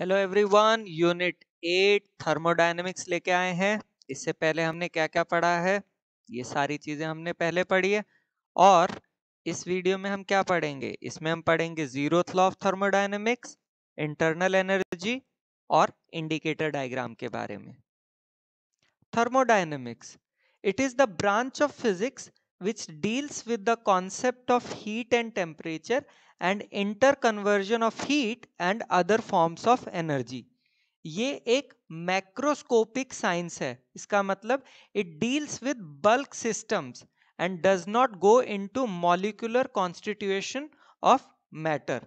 Hello everyone, unit 8 thermodynamics लेके आए हैं। इससे पहले हमने क्या क्या पढ़ा है, ये सारी चीजें हमने पहले पढ़ी है। और इस वीडियो में हम क्या पढ़ेंगे, इसमें हम पढ़ेंगे zeroth law of thermodynamics, internal energy और इंडिकेटर डायग्राम के बारे में। Thermodynamics. It is the branch of physics which deals with the concept of heat and temperature and interconversion of heat and other forms of energy. ये एक macroscopic science है। इसका मतलब it deals with bulk systems and does not go into molecular constitution of matter.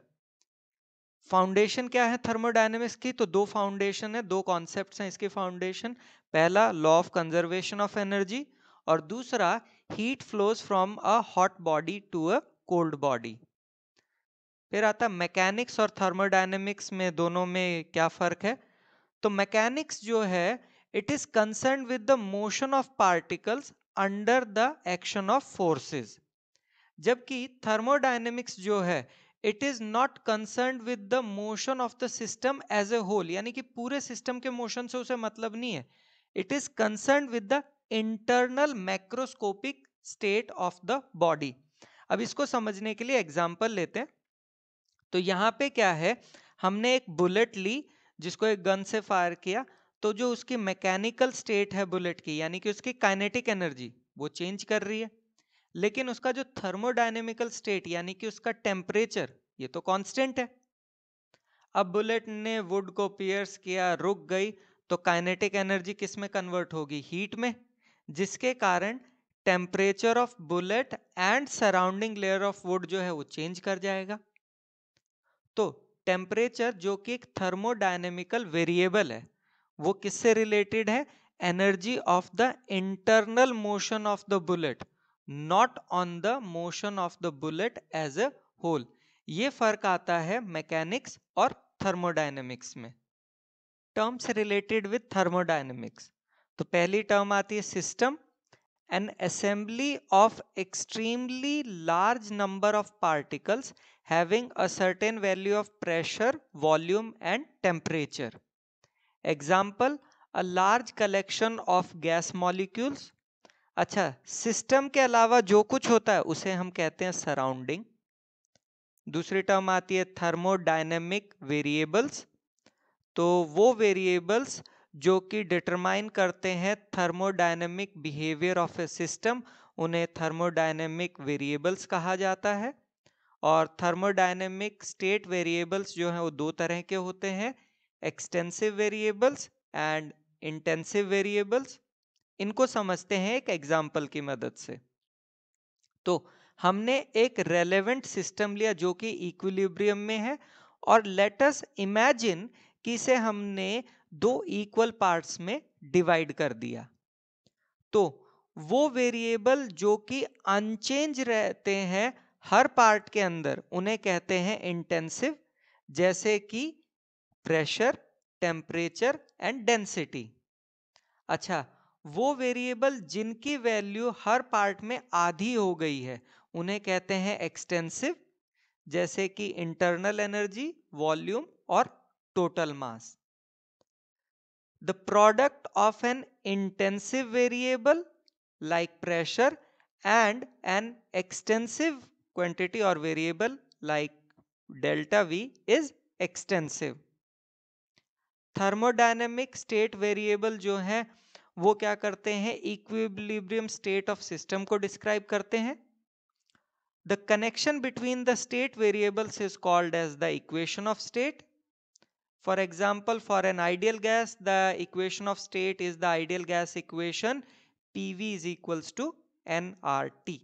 Foundation क्या है thermodynamics की? तो दो फाउंडेशन है, दो कॉन्सेप्ट्स हैं इसके फाउंडेशन। पहला law of conservation of energy और दूसरा heat flows from a hot body to a cold body. फिर आता मैकेनिक्स और थर्मोडायनेमिक्स में, दोनों में क्या फर्क है? तो मैकेनिक्स जो है it is concern with the motion of particles under the action of forces, जबकि थर्मोडायनेमिक्स जो है it is not concern with the motion of the system as a whole, यानी कि पूरे सिस्टम के मोशन से उसे मतलब नहीं है। It is concern with the internal macroscopic state of the body. अब इसको समझने के लिए एग्जांपल लेते हैं। तो यहाँ पे क्या है, हमने एक बुलेट ली जिसको एक गन से फायर किया, तो जो उसकी मैकेनिकल स्टेट है बुलेट की, यानी कि उसकी काइनेटिक एनर्जी, वो चेंज कर रही है। लेकिन उसका जो थर्मोडायनेमिकल स्टेट यानी कि उसका टेम्परेचर, ये तो कांस्टेंट है। अब बुलेट ने वुड को पियर्स किया, रुक गई, तो काइनेटिक एनर्जी किस में कन्वर्ट होगी? हीट में, जिसके कारण temperature of bullet and surrounding layer of would जो है वो चेंज कर जाएगा। तो टेम्परेचर जो कि एक थर्मोडायनेमिकल वेरिएबल है, वो किससे रिलेटेड है? Energy of the internal motion of the bullet, not on the motion of the bullet as a whole. ये फर्क आता है मैकेनिक्स और थर्मोडायनेमिक्स में। टर्म्स रिलेटेड विथ थर्मोडायनेमिक्स, तो पहली टर्म आती है system, an assembly of extremely large number of particles having a certain value of pressure, volume and temperature. Example, a large collection of gas molecules. अच्छा, system के अलावा जो कुछ होता है उसे हम कहते हैं सराउंडिंग। दूसरी टर्म आती है थर्मोडायनेमिक वेरिएबल्स, तो वो वेरिएबल्स जो कि डिटरमाइन करते हैं thermodynamic behaviour of A system, उन्हें थर्मोडायनेमिक वेरिएबल्स कहा जाता है। और थर्मोडायनेमिक स्टेट वेरिएबल्स जो हैं वो दो तरह के होते हैं, extensive variables and intensive variables. इनको समझते हैं एक एग्जाम्पल की मदद से। तो हमने एक रेलेवेंट सिस्टम लिया जो कि इक्विलिब्रियम में है, और लेट अस इमेजिन कि इसे हमने दो इक्वल पार्ट्स में डिवाइड कर दिया। तो वो वेरिएबल जो कि अनचेंज रहते हैं हर पार्ट के अंदर, उन्हें कहते हैं इंटेंसिव, जैसे कि प्रेशर, टेम्परेचर एंड डेंसिटी। अच्छा, वो वेरिएबल जिनकी वैल्यू हर पार्ट में आधी हो गई है उन्हें कहते हैं एक्सटेंसिव, जैसे कि इंटरनल एनर्जी, वॉल्यूम और total mass. The product of N intensive variable like pressure and an extensive quantity or variable like delta V is extensive. Thermodynamic state variable जो है वो क्या करते हैं? इक्विलिब्रियम स्टेट ऑफ सिस्टम को describe करते हैं। The connection between the state variables is called as the equation of state. For example, for an ideal gas, the equation of state is the ideal gas equation, PV is equals to nRT.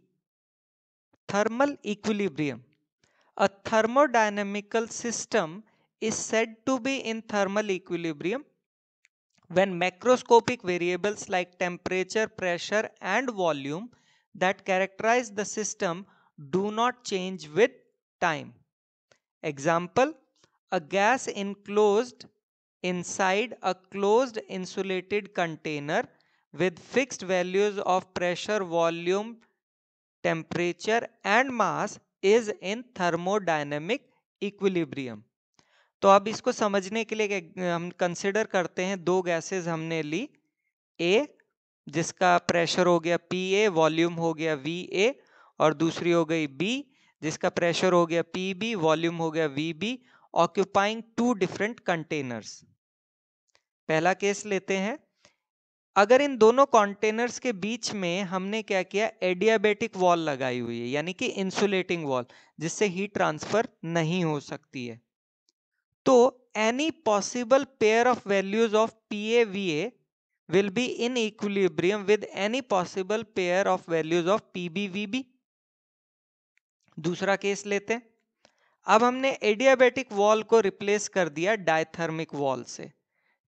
Thermal equilibrium. A thermodynamical system is said to be in thermal equilibrium when macroscopic variables like temperature, pressure, and volume that characterize the system do not change with time. Example, a gas enclosed inside a closed insulated container with fixed values of pressure, volume, temperature and mass is in thermodynamic equilibrium. तो अब इसको समझने के लिए हम consider करते हैं दो गैसेस हमने ली, ए जिसका प्रेशर हो गया PA, वॉल्यूम हो गया VA, और दूसरी हो गई B जिसका प्रेशर हो गया PB, वॉल्यूम हो गया VB, occupying two different containers. पहला केस लेते हैं। अगर इन दोनों कंटेनर्स के बीच में हमने क्या किया, एडियाबेटिक वॉल लगाई हुई है, यानी कि इंसुलेटिंग वॉल, जिससे हीट ट्रांसफर नहीं हो सकती है, तो any possible pair of values of PA/VA will be in equilibrium with any possible pair of values of PB/VB। दूसरा केस लेते हैं। अब हमने एडियाबेटिक वॉल को रिप्लेस कर दिया डायथर्मिक वॉल से।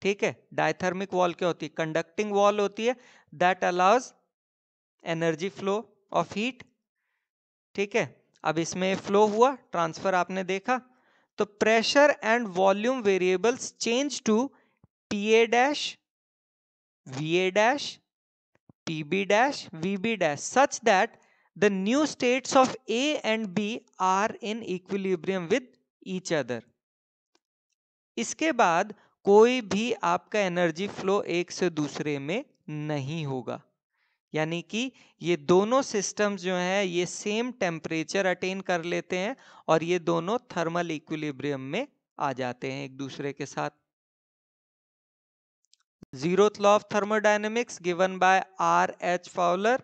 ठीक है, डायथर्मिक वॉल क्या होती है, कंडक्टिंग वॉल होती है that allows energy flow of heat. ठीक है, अब इसमें फ्लो हुआ, ट्रांसफर आपने देखा, तो pressure and volume variables change to PA dash, VA dash, PB dash, VB dash, such that the new states of A and B are in equilibrium with each other। इसके बाद कोई भी आपका energy flow एक से दूसरे में नहीं होगा, यानी कि ये दोनों सिस्टम्स जो हैं ये सेम टेम्परेचर अटेन कर लेते हैं और ये दोनों थर्मल इक्विलिब्रियम में आ जाते हैं एक दूसरे के साथ। Zeroth law of thermodynamics given by R.H. Fowler,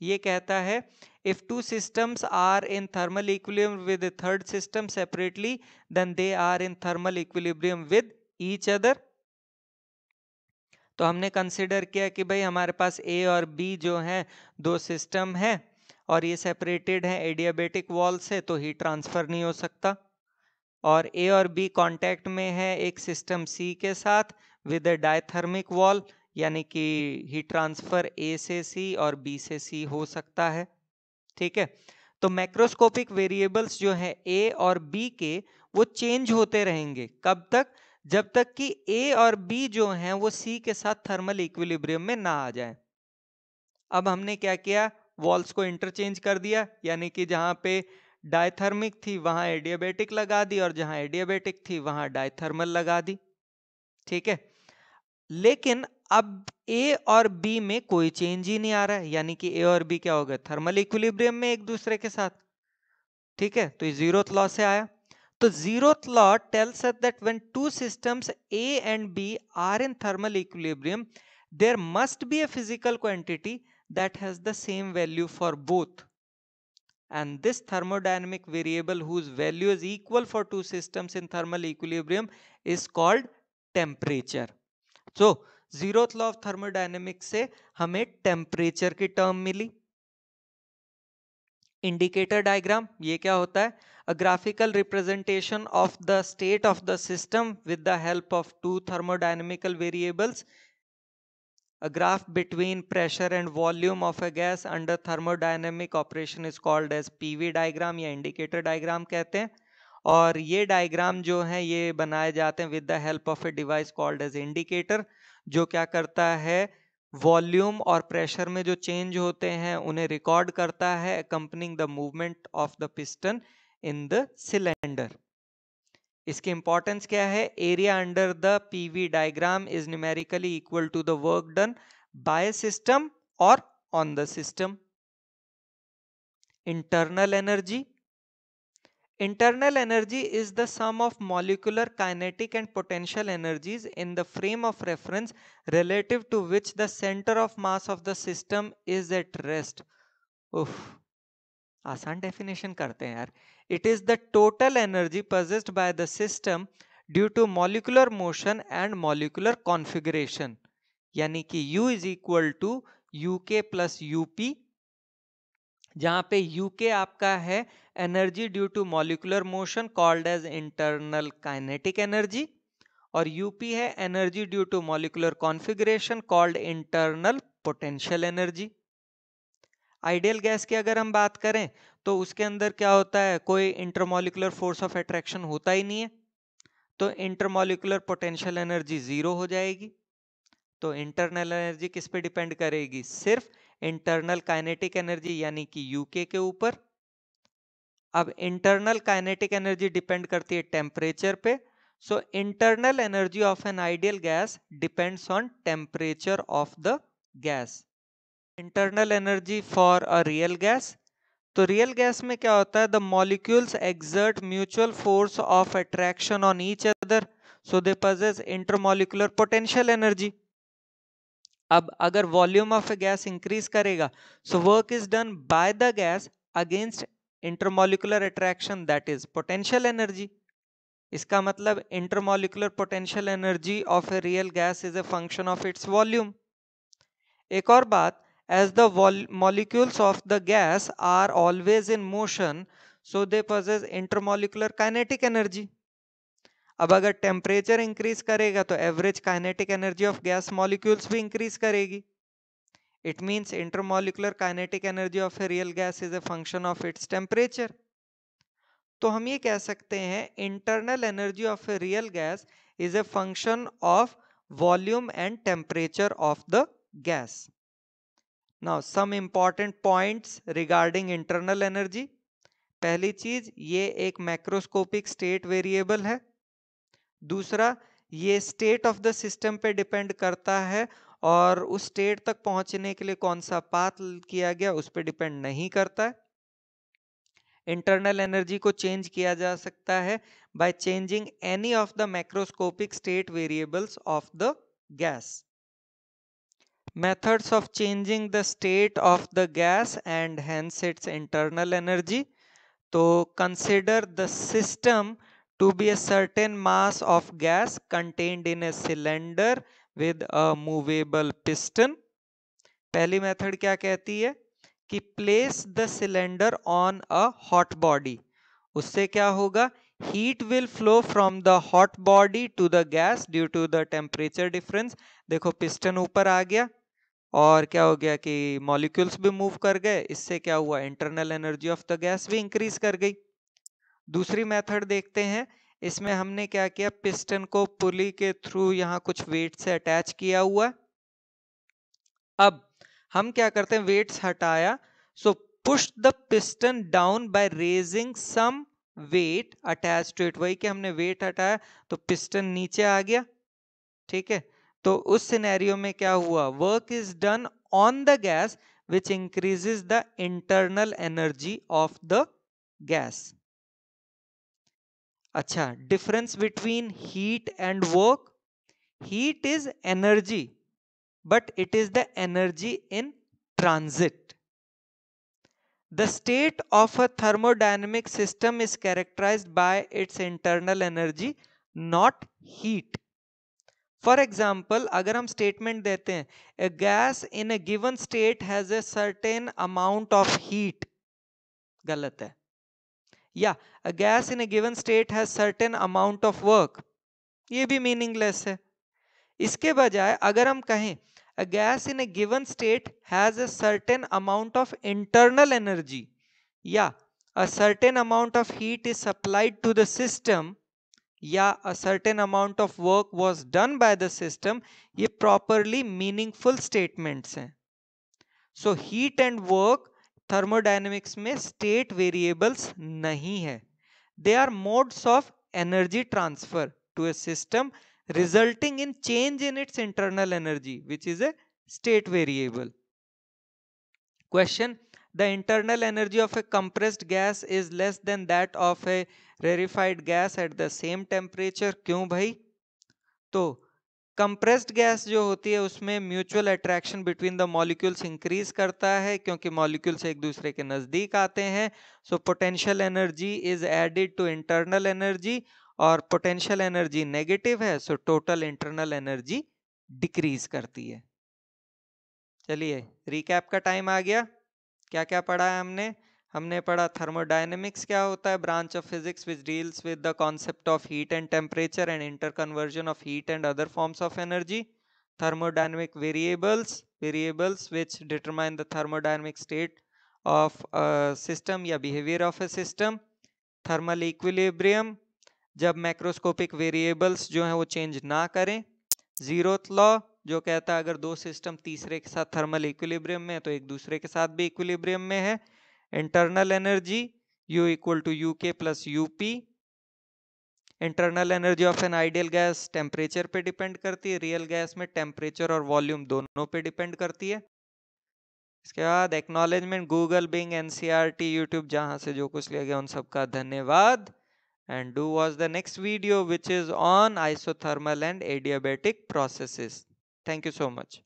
ये कहता है if two systems are in thermal equilibrium with the third system separately then they are in thermal equilibrium with each other। तो हमने कंसिडर किया कि भाई हमारे पास A और B जो हैं दो सिस्टम हैं और ये सेपरेटेड हैं एडियाबेटिक वॉल से, तो हीट ट्रांसफर नहीं हो सकता, और A और B कांटेक्ट में है एक सिस्टम C के साथ विद अ डायथर्मिक वॉल, यानी कि हीट ट्रांसफर A से C और B से C हो सकता है। ठीक है, तो मैक्रोस्कोपिक वेरिएबल्स जो है A और B के वो चेंज होते रहेंगे, कब तक, जब तक कि A और B जो हैं वो C के साथ थर्मल इक्विलिब्रियम में ना आ जाए। अब हमने क्या किया, वॉल्स को इंटरचेंज कर दिया, यानी कि जहां पे डायथर्मिक थी वहां एडियाबेटिक लगा दी और जहां एडियाबेटिक थी वहां डायथर्मल लगा दी। ठीक है, लेकिन अब ए और बी में कोई चेंज ही नहीं आ रहा है, यानी कि ए और बी क्या हो गए, थर्मल इक्विलिब्रियम में एक दूसरे के साथ। ठीक है, तो ये जीरोथ लॉ से आया। तो zeroth law tells us that when two systems A and B are in thermal equilibrium there must be a physical quantity that has the same value for both, and this thermodynamic variable whose value is equal for two systems in thermal equilibrium is called temperature। so zeroth law of thermodynamics से हमें temperature की term मिली। Indicator diagram ये क्या होता है, a graphical representation of the state of the system with the help of two thermodynamical variables. A graph between pressure and volume of a gas under thermodynamic operation is called as PV diagram या indicator diagram कहते हैं। और ये diagram जो है ये बनाए जाते हैं with the help of a device called as indicator, जो क्या करता है, वॉल्यूम और प्रेशर में जो चेंज होते हैं उन्हें रिकॉर्ड करता है, accompanying the movement of the piston in the cylinder। इसकी इंपॉर्टेंस क्या है, area under the PV diagram is numerically equal to the work done by system और on the system. Internal energy, internal energy is the sum of molecular kinetic and potential energies in the frame of reference relative to which the center of mass of the system is at rest। उफ, आसान definition करते हैं यार। It is the total energy possessed by the system due to molecular motion and molecular configuration, यानी कि U is equal to UK plus UP, जहां पे UK आपका है energy due to molecular motion called as internal kinetic energy, और UP है energy due to molecular configuration called internal potential energy. Ideal gas की अगर हम बात करें तो उसके अंदर क्या होता है, कोई इंटरमॉलिक्यूलर फोर्स ऑफ अट्रैक्शन होता ही नहीं है, तो इंटरमॉलिक्यूलर पोटेंशियल एनर्जी जीरो हो जाएगी। तो इंटरनल एनर्जी किस पे डिपेंड करेगी, सिर्फ इंटरनल काइनेटिक एनर्जी यानी कि यूके के ऊपर। अब इंटरनल काइनेटिक एनर्जी डिपेंड करती है टेम्परेचर पे, So internal energy of an ideal gas depends on temperature of the gas. Internal energy for a real gas, तो रियल गैस में क्या होता है, the molecules exert mutual force of attraction on each other, so they possess intermolecular potential energy. अब अगर volume of a gas increase करेगा, so work is done by the gas against intermolecular attraction, that is potential energy. इसका मतलब intermolecular potential energy of a real gas is a function of its volume. एक और बात, as the molecules of the gas are always in motion, so they possess intermolecular kinetic energy. अब अगर temperature increase करेगा तो average kinetic energy of gas molecules भी increase करेगी. It means intermolecular kinetic energy of a real gas is a function of its temperature. तो हम ये कह सकते हैं internal energy of a real gas is a function of volume and temperature of the gas. Now some important points regarding internal energy. पहली चीज, ये एक मैक्रोस्कोपिक स्टेट वेरिएबल है. दूसरा, ये स्टेट ऑफ द सिस्टम पे डिपेंड करता है और उस स्टेट तक पहुंचने के लिए कौन सा पाथ किया गया उस पे डिपेंड नहीं करता है. इंटरनल एनर्जी को चेंज किया जा सकता है by changing any of the macroscopic state variables of the gas. Methods of changing the state of the gas and hence its internal energy. तो consider the system to be a certain mass of gas contained in a cylinder with a movable piston. पहली method क्या कहती है कि place the cylinder on a hot body. उससे क्या होगा, heat will flow from the hot body to the gas due to the temperature difference. देखो piston ऊपर आ गया और क्या हो गया कि मॉलिक्यूल्स भी मूव कर गए, इससे क्या हुआ, internal energy of the gas भी इंक्रीज कर गई. दूसरी मेथड देखते हैं. इसमें हमने क्या किया, पिस्टन को पुली के थ्रू यहाँ कुछ वेट से अटैच किया हुआ. अब हम क्या करते हैं, वेट्स हटाया, so push the piston down by raising some weight attach to it. वही कि हमने वेट हटाया तो पिस्टन नीचे आ गया. ठीक है, तो उस सिनेरियो में क्या हुआ, work is done on the gas which increases the internal energy of the gas. अच्छा, difference between heat and work. Heat is energy but it is the energy in transit. The state of a thermodynamic system is characterized by its internal energy, not heat. For example अगर हम statement देते हैं a gas in a given state has a certain amount of heat, गलत है. या a gas in a given state has certain amount of work, ये भी meaningless है. इसके बजाय अगर हम कहें a gas in a given state has a certain amount of internal energy या a certain amount of heat is supplied to the system या a certain amount of work was done by the system, ये properly meaningful statements हैं. So heat and work thermodynamics में state variables नहीं है. They are modes of energy transfer to a system resulting in change in its internal energy, which is a state variable. Question: the internal energy of a compressed gas is less than that of a rarefied gas at the same temperature. क्यों भाई? तो compressed gas जो होती है उसमें mutual attraction between the molecules increase करता है क्योंकि मॉलिक्यूल्स एक दूसरे के नजदीक आते हैं. So potential energy is added to internal energy और पोटेंशियल एनर्जी नेगेटिव है, so total internal energy decrease करती है. चलिए रिकैप का टाइम आ गया. क्या क्या पढ़ा है हमने? हमने पढ़ा थर्मोडायनेमिक्स क्या होता है, branch of physics which deals with the concept of heat and temperature and interconversion of heat and other forms of energy. Thermodynamic variables which determine the thermodynamic state of a system या behaviour of a system. Thermal equilibrium, जब macroscopic variables जो है वो change ना करें. Zeroth law जो कहता है अगर दो सिस्टम तीसरे के साथ थर्मल इक्विलिब्रियम में है तो एक दूसरे के साथ भी इक्विलिब्रियम में है. Internal energy U = UK + UP. Internal energy of an ideal gas temperature पे डिपेंड करती है, रियल गैस में टेम्परेचर और वॉल्यूम दोनों पे डिपेंड करती है। इसके बाद acknowledgement, Google, Bing, NCERT, YouTube, जहां से जो कुछ लिया गया उन सबका धन्यवाद। And do watch the next video which is on isothermal and adiabatic processes. Thank you so much.